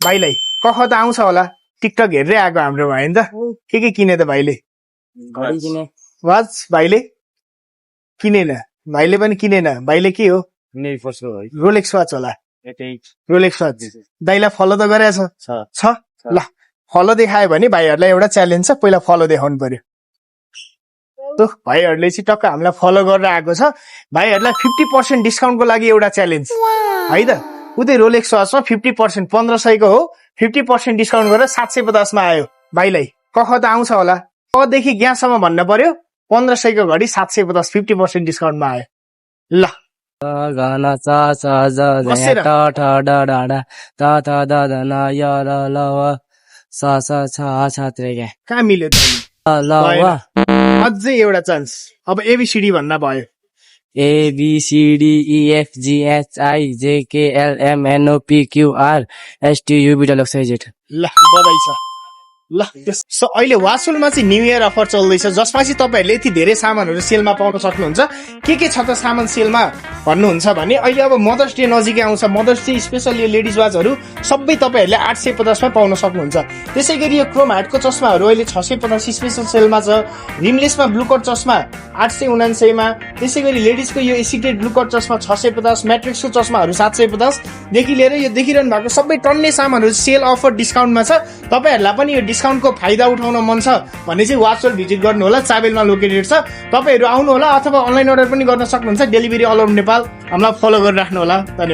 भाइलाई कख त आउँछ होला टिकटक हेर्दै आएको हाम्रो भाइ नि त के किने त भाइले घडी किने वाच भाइले किनेन भाइले पनि किनेन भाइले के हो रोलेक्स वाच होला रोलेक्स वाच दाइलाई फलो त गरेछ छ ल फलो देखायो भने भाइहरूलाई एउटा च्यालेन्ज छ पहिला फलो देखाउनु पर्यो भाइहरूले चाहिँ टक्क हामीलाई फलो गरेर आएको छ भाइहरूलाई 50% डिस्काउन्टको लागि एउटा च्यालेन्ज है त उतै रोलेक्स वाचमा 50% 1500 को हो 50% डिस्काउन्ट गरेर 750 मा आयो भाइलाई कख त आउँछ होला कदेखि ग्यासम्म भन्न पर्यो 1500 को घडी 750 50% डिस्काउन्टमा आयो ल गाना चा चा जा बसेर। टा टा डा डा डा ता ता दा दा ना या ल ल व सा सा छा छा त्रेगे कहाँ मिल्यो त अनि? ल व अझै एउटा चान्स अब एबीसीडी भन्न भयो A B C D E F G H I J K L M N O P Q R S T U V W X Y Z ल बधाई छ ल सो अहिले वासुलमा चाहिँ न्यू इयर अफर चल्दैछ जसमा चाहिँ तपाईँहरूले यति धेरै सामानहरू सेलमा पाउन सक्नुहुन्छ के छ त सामान सेलमा भन्नुहुन्छ भने अहिले अब मदर्स डे नजिकै आउँछ मदर्स डे स्पेशल यो लेडिज वाचहरू सबै तपाईँहरूले 850 मा पाउन सक्नुहुन्छ त्यसै गरी यो क्रोम हार्टको चस्माहरू अहिले 650 स्पेशल सेलमा छ रिमलेसमा ब्लू कट चस्मा 899 मा त्यसै गरी लेडिजको यो एसिडेड ब्लू कट चस्मा 650 म्याट्रिक्सको चस्माहरू 750 देखि लिएर यो देखिरहनु भएको सबै टन्ने सामानहरू सेल अफर डिस्काउन्टमा छ तपाईँहरूलाई पनि यो डिस्काउन्टको फाइदा उठाउन मन छ भने चाहिँ वाचल भिजिट गर्नु होला चाबेलमा लोकेटेड छ तपाईँहरू आउनु होला अथवा अनलाइन अर्डर पनि गर्न सक्नुहुन्छ डेलिभरी अल ओभर नेपाल हामीलाई फलो गरिराख्नु होला धन्यवाद